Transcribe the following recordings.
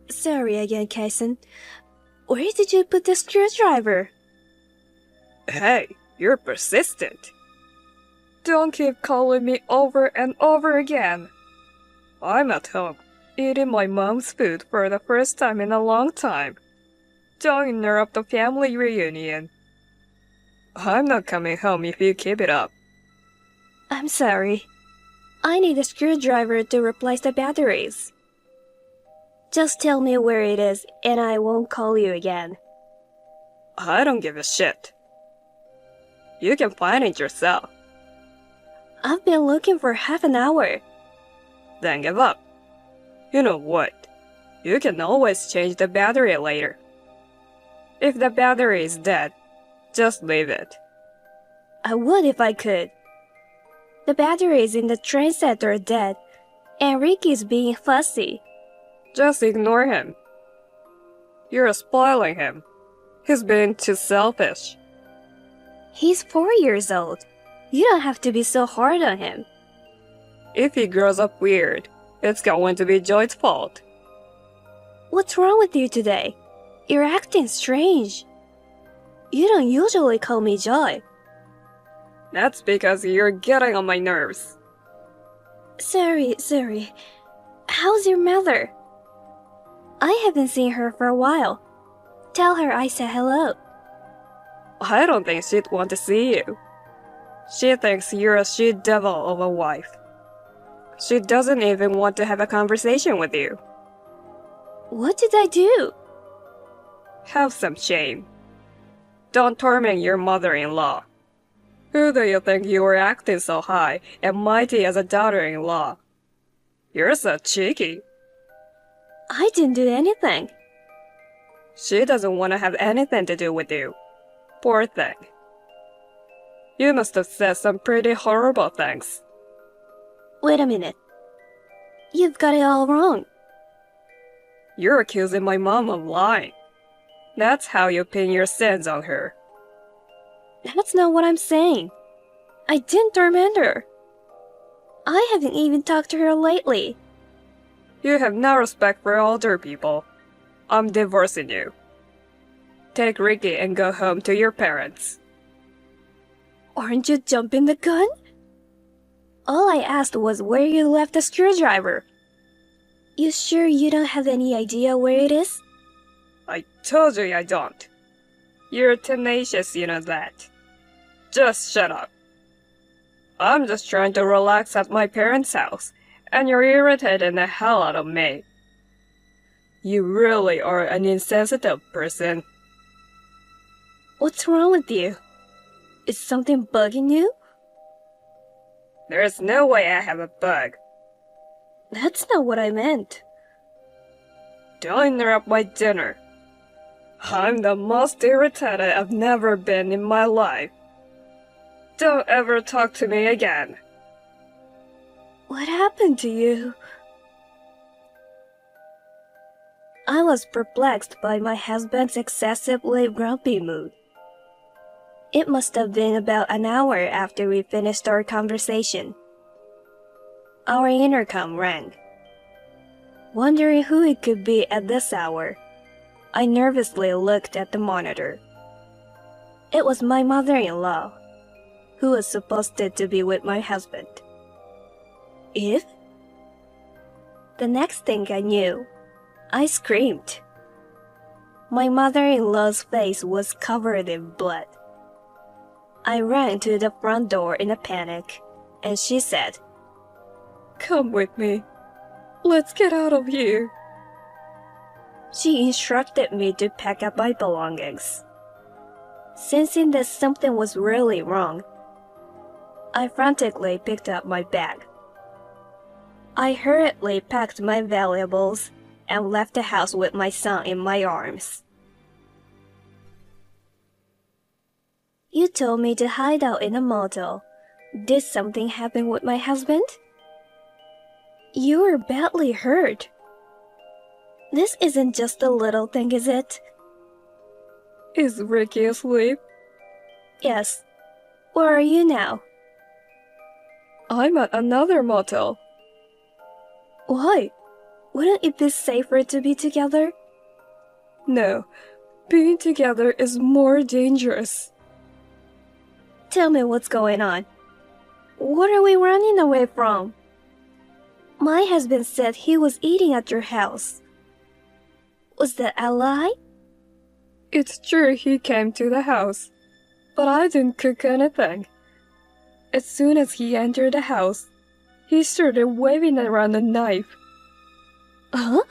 Sorry again, Kason. Where did you put the screwdriver? Hey, you're persistent. Don't keep calling me over and over again. I'm at home, eating my mom's food for the first time in a long time. Don't interrupt the family reunion. I'm not coming home if you keep it up. I'm sorry. I need a screwdriver to replace the batteries. Just tell me where it is and I won't call you again. I don't give a shit. You can find it yourself. I've been looking for half an hour. Then give up. You know what? You can always change the battery later. If the battery is dead, just leave it. I would if I could. The batteries in the train set are dead, and Ricky's being fussy. Just ignore him. You're spoiling him. He's being too selfish. He's 4 years old. You don't have to be so hard on him. If he grows up weird, it's going to be Joy's fault. What's wrong with you today? You're acting strange. You don't usually call me Joy. That's because you're getting on my nerves. Sorry. How's your mother? I haven't seen her for a while. Tell her I said hello. I don't think she'd want to see you. She thinks you're a she-devil of a wife. She doesn't even want to have a conversation with you. What did I do? Have some shame. Don't torment your mother-in-law. Who do you think you are acting so high and mighty as a daughter-in-law? You're so cheeky. I didn't do anything. She doesn't want to have anything to do with you. Poor thing. You must have said some pretty horrible things. Wait a minute. You've got it all wrong. You're accusing my mom of lying. That's how you pin your sins on her. That's not what I'm saying. I didn't torment her. I haven't even talked to her lately. You have no respect for older people. I'm divorcing you. Take Ricky and go home to your parents. Aren't you jumping the gun? All I asked was where you left the screwdriver. You sure you don't have any idea where it is? I told you I don't. You're tenacious, you know that. Just shut up. I'm just trying to relax at my parents' house, and you're irritating the hell out of me. You really are an insensitive person. What's wrong with you? Is something bugging you? There's no way I have a bug. That's not what I meant. Don't interrupt my dinner. I'm the most irritated I've never been in my life. Don't ever talk to me again. What happened to you? I was perplexed by my husband's excessively grumpy mood. It must have been about an hour after we finished our conversation. Our intercom rang. Wondering who it could be at this hour, I nervously looked at the monitor. It was my mother-in-law, who was supposed to be with my husband. Eve? The next thing I knew, I screamed. My mother-in-law's face was covered in blood. I ran to the front door in a panic, and she said, Come with me. Let's get out of here. She instructed me to pack up my belongings. Sensing that something was really wrong, I frantically picked up my bag. I hurriedly packed my valuables and left the house with my son in my arms. You told me to hide out in a motel. Did something happen with my husband? You were badly hurt. This isn't just a little thing, is it? Is Ricky asleep? Yes. Where are you now? I'm at another motel. Why? Wouldn't it be safer to be together? No, being together is more dangerous. Tell me what's going on. What are we running away from? My husband said he was eating at your house. Was that a lie? It's true he came to the house, but I didn't cook anything. As soon as he entered the house, he started waving around a knife. Huh?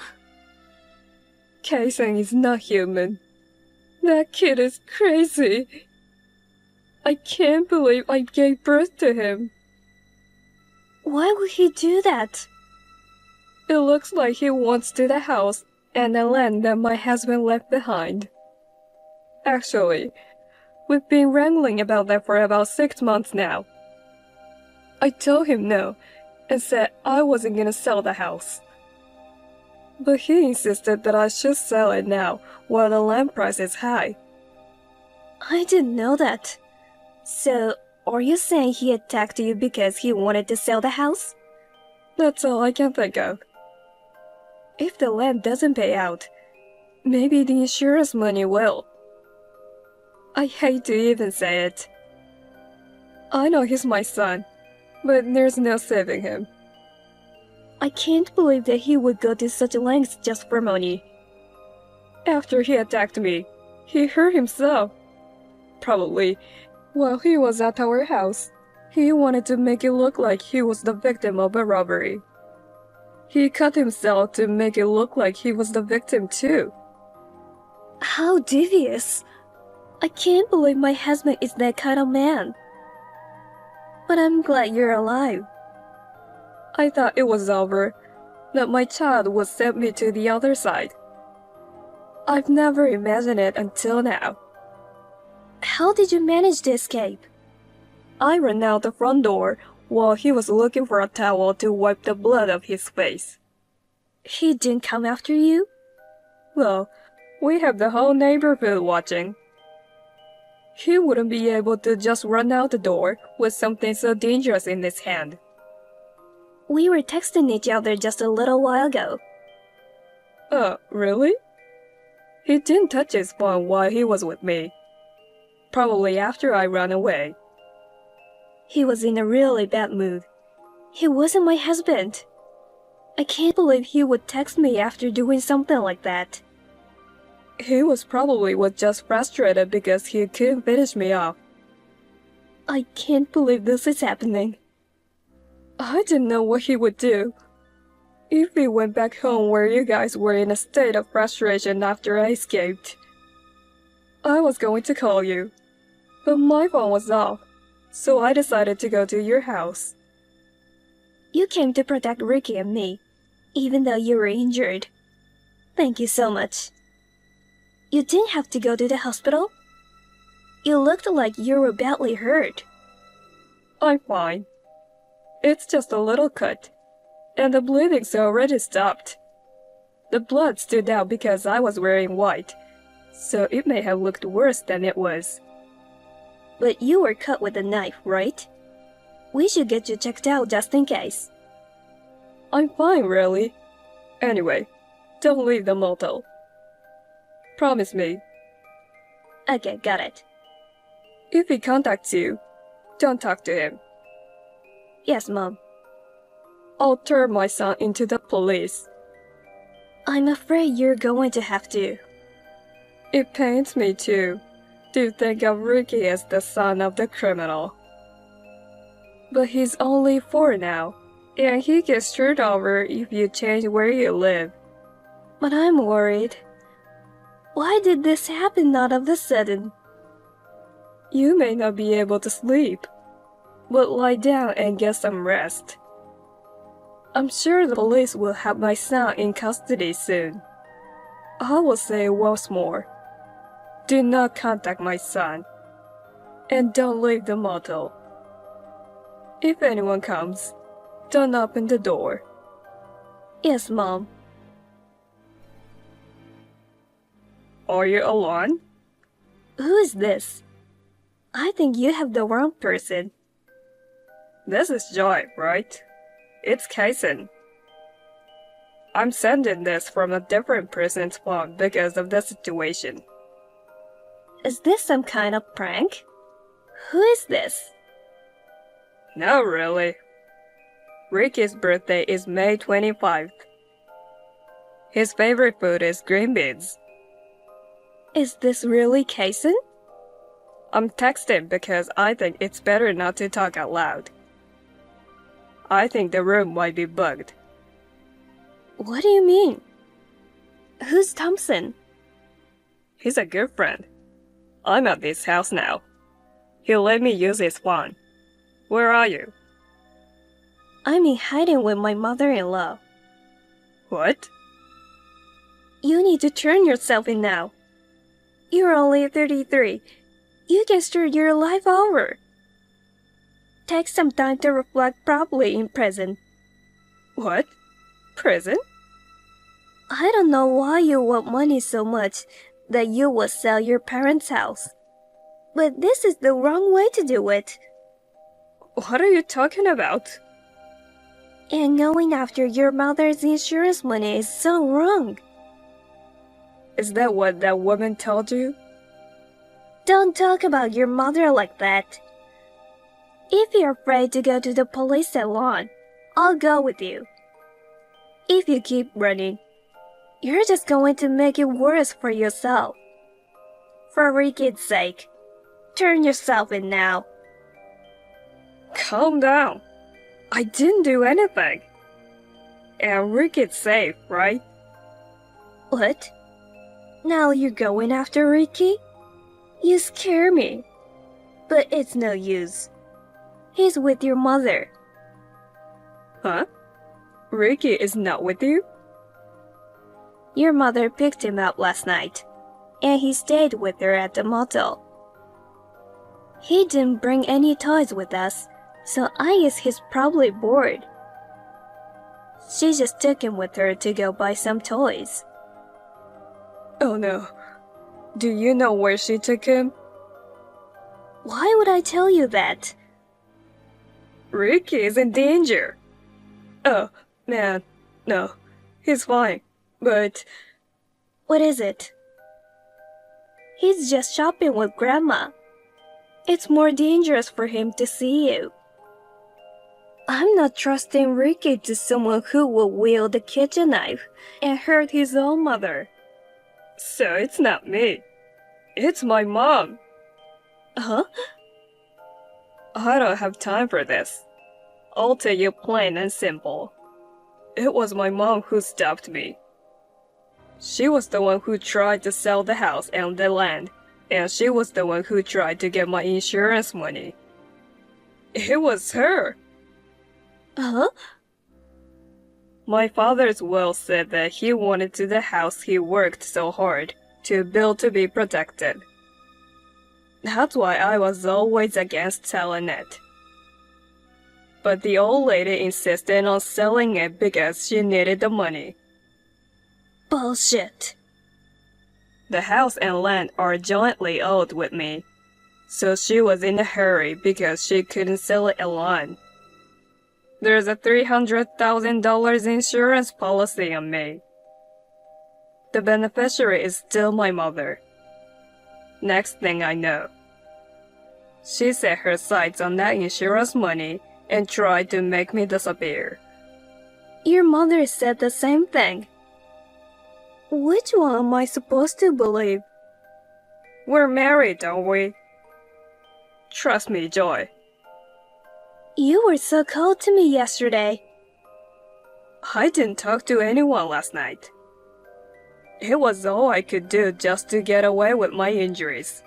Kaisen is not human. That kid is crazy. I can't believe I gave birth to him. Why would he do that? It looks like he wants to the house and the land that my husband left behind. Actually, we've been wrangling about that for about 6 months now. I told him no and said I wasn't gonna sell the house. But he insisted that I should sell it now while the land price is high. I didn't know that. So, are you saying he attacked you because he wanted to sell the house? That's all I can think of. If the land doesn't pay out, maybe the insurance money will. I hate to even say it. I know he's my son, but there's no saving him. I can't believe that he would go to such lengths just for money. After he attacked me, he hurt himself. Probably, while he was at our house, he wanted to make it look like he was the victim of a robbery. He cut himself to make it look like he was the victim too. How devious. I can't believe my husband is that kind of man. But I'm glad you're alive. I thought it was over, that my child would send me to the other side. I've never imagined it until now. How did you manage to escape? I ran out the front door while he was looking for a towel to wipe the blood off his face. He didn't come after you? Well, we have the whole neighborhood watching. He wouldn't be able to just run out the door with something so dangerous in his hand. We were texting each other just a little while ago. Really? He didn't touch his phone while he was with me. Probably after I ran away. He was in a really bad mood. He wasn't my husband. I can't believe he would text me after doing something like that. He was just frustrated because he couldn't finish me off. I can't believe this is happening. I didn't know what he would do. If he went back home where you guys were in a state of frustration after I escaped, I was going to call you, but my phone was off, so I decided to go to your house. You came to protect Ricky and me, even though you were injured. Thank you so much. You didn't have to go to the hospital? You looked like you were badly hurt. I'm fine. It's just a little cut, and the bleeding's already stopped. The blood stood out because I was wearing white, so it may have looked worse than it was. But you were cut with a knife, right? We should get you checked out just in case. I'm fine, really. Anyway, don't leave the motel. Promise me. Okay, got it. If he contacts you, don't talk to him. Yes, Mom. I'll turn my son into the police. I'm afraid you're going to have to. It pains me too, to think of Ricky as the son of the criminal. But he's only 4 now, and he gets screwed over if you change where you live. But I'm worried. Why did this happen all of a sudden? You may not be able to sleep, but lie down and get some rest. I'm sure the police will have my son in custody soon. I will say once more, do not contact my son, and don't leave the motel. If anyone comes, don't open the door. Yes, Mom. Are you alone? Who is this? I think you have the wrong person. This is Joy, right? It's Kaisen. I'm sending this from a different person's phone because of the situation. Is this some kind of prank? Who is this? No, really. Ricky's birthday is May 25th. His favorite food is green beans. Is this really Kason? I'm texting because I think it's better not to talk out loud. I think the room might be bugged. What do you mean? Who's Thompson? He's a good friend. I'm at his house now. He let me use his phone. Where are you? I'm in hiding with my mother-in-law. What? You need to turn yourself in now. You're only 33. You can start your life over. Take some time to reflect properly in prison. What? Prison? I don't know why you want money so much that you would sell your parents' house. But this is the wrong way to do it. What are you talking about? And going after your mother's insurance money is so wrong. Is that what that woman told you? Don't talk about your mother like that. If you're afraid to go to the police salon, I'll go with you. If you keep running, you're just going to make it worse for yourself. For Ricky's sake, turn yourself in now. Calm down. I didn't do anything. And Ricky's safe, right? What? Now you're going after Ricky? You scare me. But it's no use. He's with your mother. Huh? Ricky is not with you? Your mother picked him up last night, and he stayed with her at the motel. He didn't bring any toys with us, so I guess he's probably bored. She just took him with her to go buy some toys. Oh no. Do you know where she took him? Why would I tell you that? Ricky is in danger. Oh, man. No. He's fine. But... What is it? He's just shopping with Grandma. It's more dangerous for him to see you. I'm not trusting Ricky to someone who will wield a kitchen knife and hurt his own mother. So it's not me. It's my mom. Huh? I don't have time for this. I'll tell you plain and simple. It was my mom who stopped me. She was the one who tried to sell the house and the land, and she was the one who tried to get my insurance money. It was her. Huh? My father's will said that he wanted to the house he worked so hard to build to be protected. That's why I was always against selling it. But the old lady insisted on selling it because she needed the money. Bullshit. The house and land are jointly owned with me, so she was in a hurry because she couldn't sell it alone. There's a $300,000 insurance policy on me. The beneficiary is still my mother. Next thing I know, she set her sights on that insurance money and tried to make me disappear. Your mother said the same thing. Which one am I supposed to believe? We're married, don't we? Trust me, Joy. You were so cold to me yesterday. I didn't talk to anyone last night. It was all I could do just to get away with my injuries.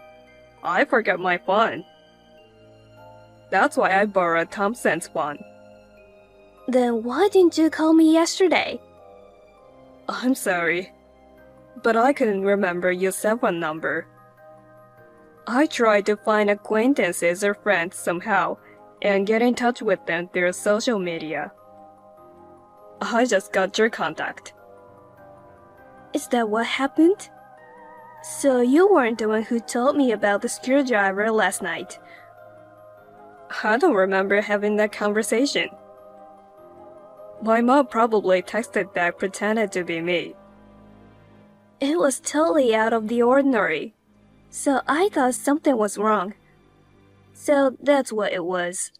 I forgot my phone. That's why I borrowed Thompson's phone. Then why didn't you call me yesterday? I'm sorry, but I couldn't remember your cell phone number. I tried to find acquaintances or friends somehow and get in touch with them through social media. I just got your contact. Is that what happened? So you weren't the one who told me about the screwdriver last night. I don't remember having that conversation. My mom probably texted back pretended to be me. It was totally out of the ordinary, so I thought something was wrong. So that's what it was.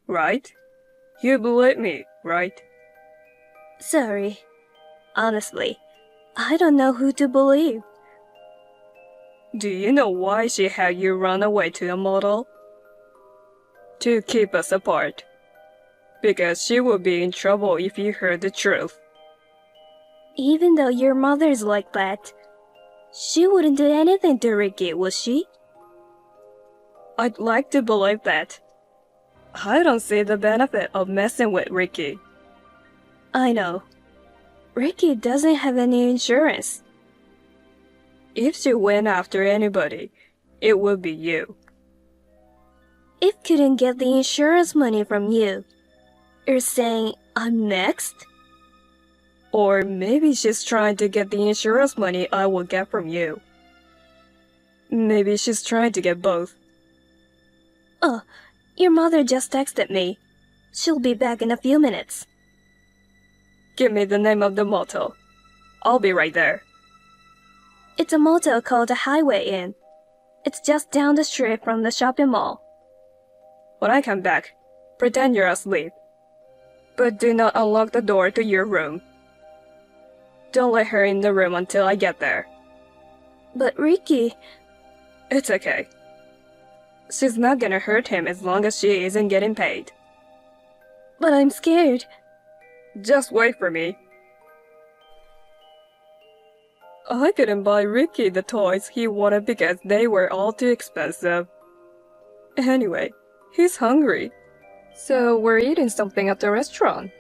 Right? You believe me, right? Sorry. Honestly, I don't know who to believe. Do you know why she had you run away to a model? To keep us apart. Because she would be in trouble if you heard the truth. Even though your mother's like that, she wouldn't do anything to Ricky, would she? I'd like to believe that. I don't see the benefit of messing with Ricky. I know. Ricky doesn't have any insurance. If she went after anybody, it would be you. If couldn't get the insurance money from you, you're saying I'm next? Or maybe she's trying to get the insurance money I will get from you. Maybe she's trying to get both. Oh, your mother just texted me. She'll be back in a few minutes. Give me the name of the motel. I'll be right there. It's a motel called the Highway Inn. It's just down the street from the shopping mall. When I come back, pretend you're asleep. But do not unlock the door to your room. Don't let her in the room until I get there. But Ricky... It's okay. She's not gonna hurt him as long as she isn't getting paid. But I'm scared. Just wait for me. I couldn't buy Ricky the toys he wanted because they were all too expensive. Anyway, he's hungry. So we're eating something at the restaurant.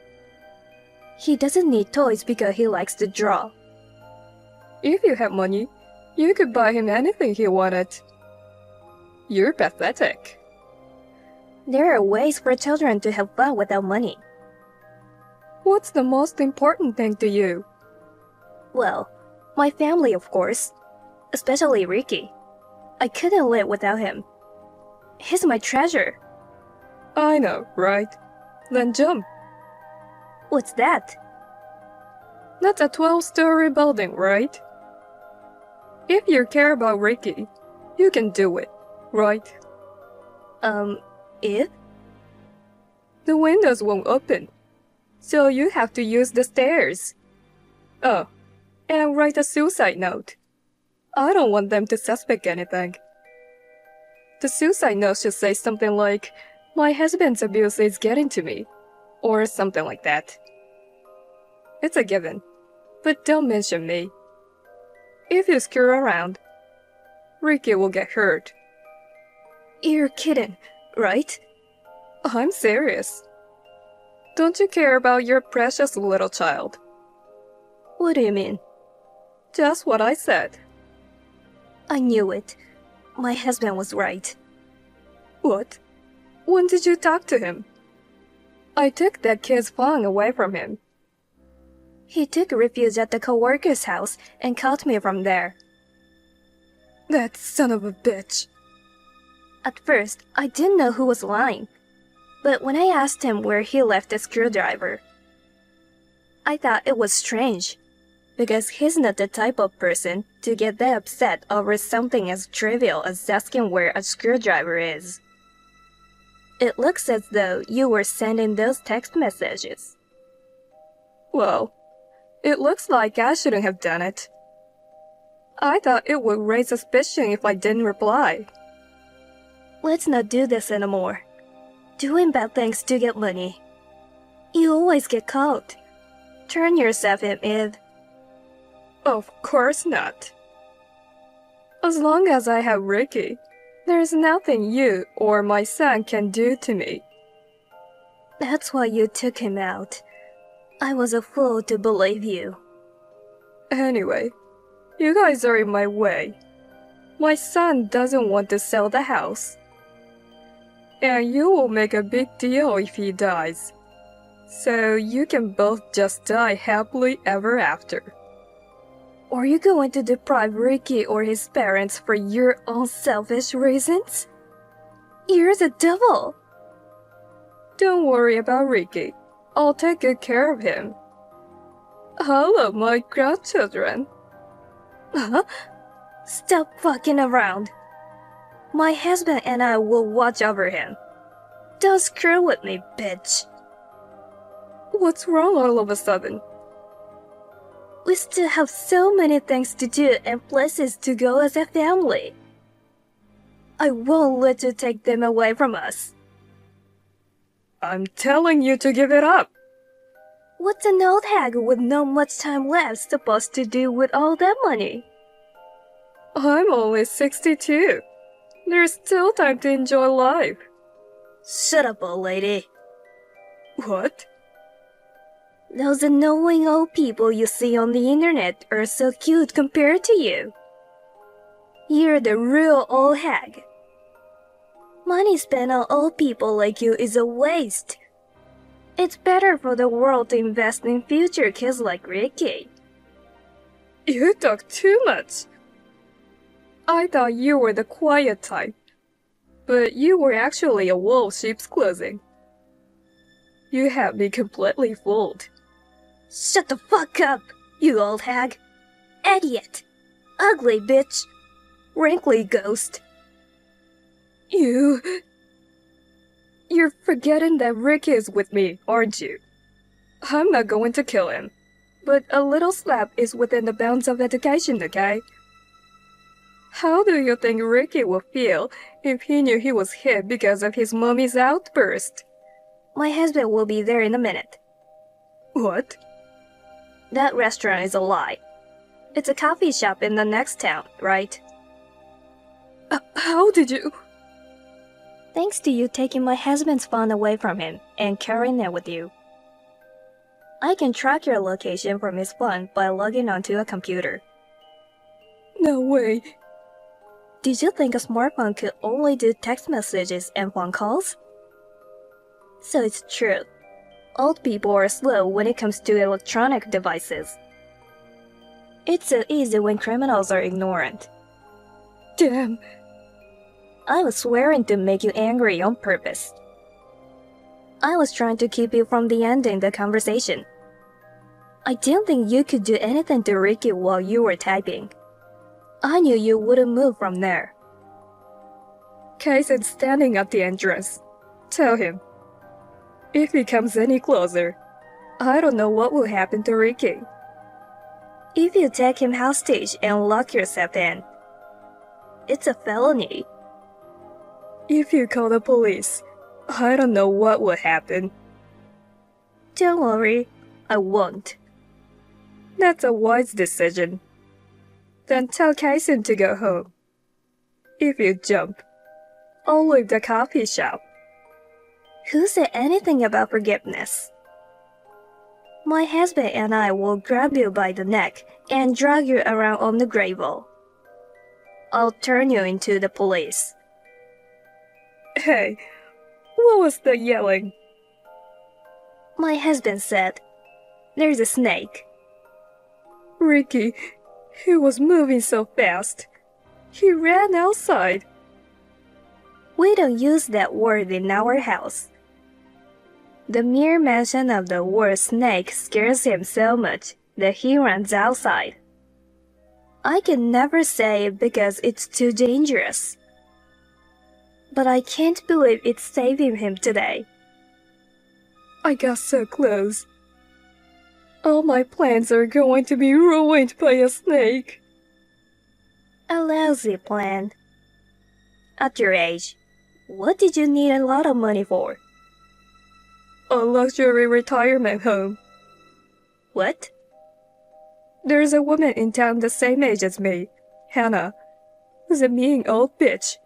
He doesn't need toys because he likes to draw. If you have money, you could buy him anything he wanted. You're pathetic. There are ways for children to have fun without money. What's the most important thing to you? Well, my family, of course. Especially Ricky. I couldn't live without him. He's my treasure. I know, right? Then jump. What's that? That's a 12-story building, right? If you care about Ricky, you can do it, right? If? The windows won't open, so you have to use the stairs. Oh, and write a suicide note. I don't want them to suspect anything. The suicide note should say something like, "My husband's abuse is getting to me," or something like that. It's a given, but don't mention me. If you screw around, Ricky will get hurt. You're kidding, right? I'm serious. Don't you care about your precious little child? What do you mean? Just what I said. I knew it. My husband was right. What? When did you talk to him? I took that kid's phone away from him. He took refuge at the coworker's house and called me from there. That son of a bitch. At first, I didn't know who was lying. But when I asked him where he left the screwdriver, I thought it was strange. Because he's not the type of person to get that upset over something as trivial as asking where a screwdriver is. It looks as though you were sending those text messages. Well, it looks like I shouldn't have done it. I thought it would raise suspicion if I didn't reply. Let's not do this anymore. Doing bad things to get money. You always get caught. Turn yourself in, Eve. Of course not. As long as I have Ricky, there's nothing you or my son can do to me. That's why you took him out. I was a fool to believe you. Anyway, you guys are in my way. My son doesn't want to sell the house. And you will make a big deal if he dies. So you can both just die happily ever after. Are you going to deprive Ricky or his parents for your own selfish reasons? You're the devil. Don't worry about Ricky. I'll take good care of him. How about my grandchildren? Huh? Stop fucking around. My husband and I will watch over him. Don't screw with me, bitch. What's wrong all of a sudden? We still have so many things to do and places to go as a family. I won't let you take them away from us. I'm telling you to give it up. What's an old hag with not much time left supposed to do with all that money? I'm only 62. There's still time to enjoy life. Shut up, old lady. What? Those annoying old people you see on the internet are so cute compared to you. You're the real old hag. Money spent on old people like you is a waste. It's better for the world to invest in future kids like Ricky. You talk too much. I thought you were the quiet type, but you were actually a wolf sheep's clothing. You have me completely fooled. Shut the fuck up, you old hag. Idiot. Ugly bitch. Wrinkly ghost. You're forgetting that Rick is with me, aren't you? I'm not going to kill him, but a little slap is within the bounds of education, okay? How do you think Ricky would feel if he knew he was hit because of his mommy's outburst? My husband will be there in a minute. What? That restaurant is a lie. It's a coffee shop in the next town, right? How did you... Thanks to you taking my husband's phone away from him and carrying it with you. I can track your location from his phone by logging onto a computer. No way. Did you think a smartphone could only do text messages and phone calls? So it's true. Old people are slow when it comes to electronic devices. It's so easy when criminals are ignorant. Damn. I was swearing to make you angry on purpose. I was trying to keep you from the ending the conversation. I didn't think you could do anything to Ricky while you were typing. I knew you wouldn't move from there. Casey's standing at the entrance. Tell him. If he comes any closer, I don't know what will happen to Ricky. If you take him hostage and lock yourself in, it's a felony. If you call the police, I don't know what will happen. Don't worry, I won't. That's a wise decision. Then tell Kaisen to go home. If you jump, I'll leave the coffee shop. Who said anything about forgiveness? My husband and I will grab you by the neck and drag you around on the gravel. I'll turn you into the police. Hey, what was the yelling? My husband said, "There's a snake." Ricky, he was moving so fast. He ran outside. We don't use that word in our house. The mere mention of the word snake scares him so much that he runs outside. I can never say it because it's too dangerous. But I can't believe it's saving him today. I got so close. All my plans are going to be ruined by a snake. A lousy plan. At your age, what did you need a lot of money for? A luxury retirement home. What? There's a woman in town the same age as me, Hannah, who's a mean old bitch.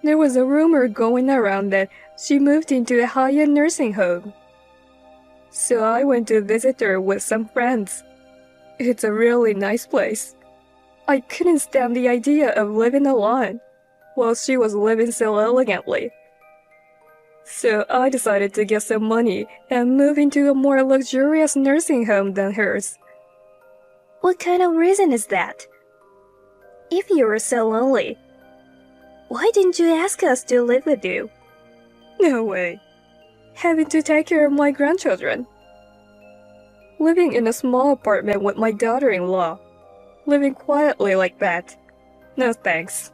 There was a rumor going around that she moved into a high-end nursing home. So I went to visit her with some friends. It's a really nice place. I couldn't stand the idea of living alone, while she was living so elegantly. So I decided to get some money and move into a more luxurious nursing home than hers. What kind of reason is that? If you were so lonely, why didn't you ask us to live with you? No way. having to take care of my grandchildren. Living in a small apartment with my daughter-in-law. Living quietly like that. No thanks.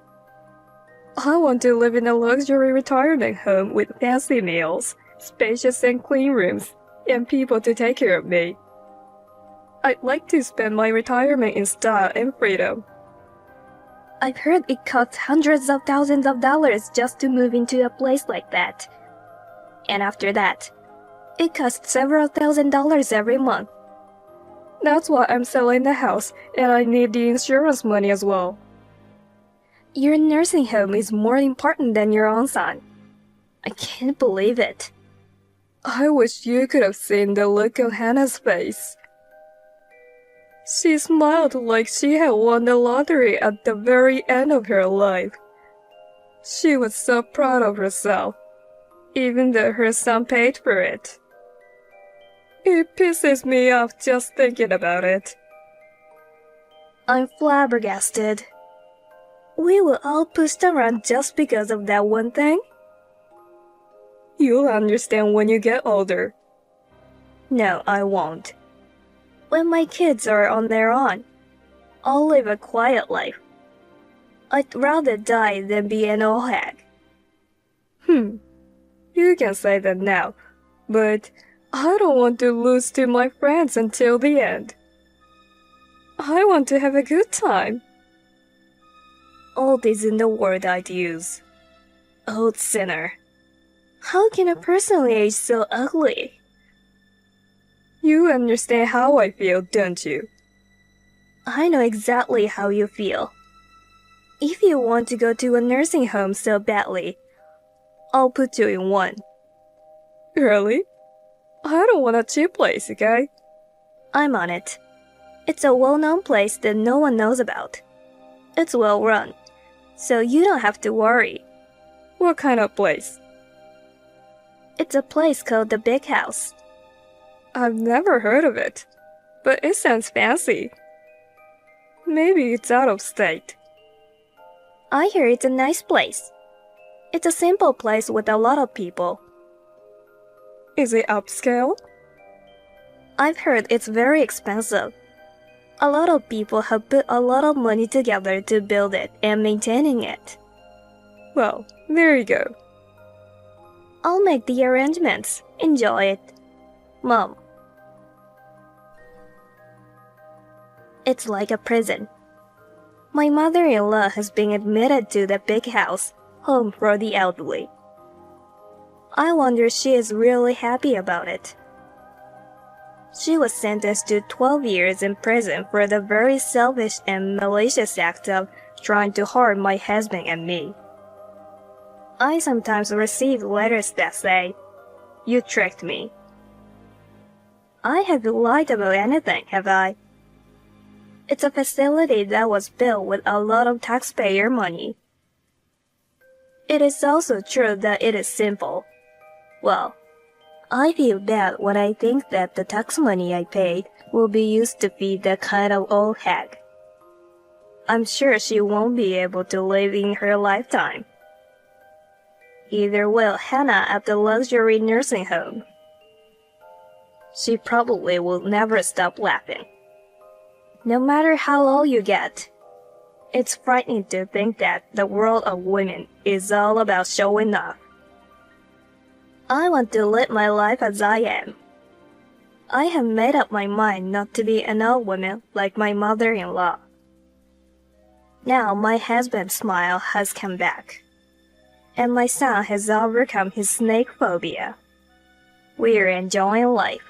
I want to live in a luxury retirement home with fancy meals, spacious and clean rooms, and people to take care of me. I'd like to spend my retirement in style and freedom. I've heard it costs hundreds of thousands of dollars just to move into a place like that. And after that, it costs several $1,000s every month. That's why I'm selling the house, and I need the insurance money as well. Your nursing home is more important than your own son. I can't believe it. I wish you could have seen the look on Hannah's face. She smiled like she had won the lottery at the very end of her life. She was so proud of herself, even though her son paid for it. It pisses me off just thinking about it. I'm flabbergasted. We were all pushed around just because of that one thing? You'll understand when you get older. No, I won't. When my kids are on their own, I'll live a quiet life. I'd rather die than be an old hag. You can say that now, but I don't want to lose to my friends until the end. I want to have a good time. Old isn't the word I'd use. Old sinner. How can a person age so ugly? You understand how I feel, don't you? I know exactly how you feel. If you want to go to a nursing home so badly, I'll put you in one. Really? I don't want a cheap place, okay? I'm on it. It's a well-known place that no one knows about. It's well run, so you don't have to worry. What kind of place? It's a place called the Big House. I've never heard of it, but it sounds fancy. Maybe it's out of state. I hear it's a nice place. It's a simple place with a lot of people. Is it upscale? I've heard it's very expensive. A lot of people have put a lot of money together to build it and maintaining it. Well, there you go. I'll make the arrangements. Enjoy it. Mom. It's like a prison. My mother-in-law has been admitted to the Big House, home for the elderly. I wonder she is really happy about it. She was sentenced to 12 years in prison for the very selfish and malicious act of trying to harm my husband and me. I sometimes receive letters that say, "You tricked me." I haven't lied about anything, have I? It's a facility that was built with a lot of taxpayer money. It is also true that it is simple. Well, I feel bad when I think that the tax money I paid will be used to feed that kind of old hag. I'm sure she won't be able to live in her lifetime. Either will Hannah at the luxury nursing home. She probably will never stop laughing. No matter how old you get, it's frightening to think that the world of women is all about showing off. I want to live my life as I am. I have made up my mind not to be an old woman like my mother-in-law. Now my husband's smile has come back, and my son has overcome his snake phobia. We're enjoying life.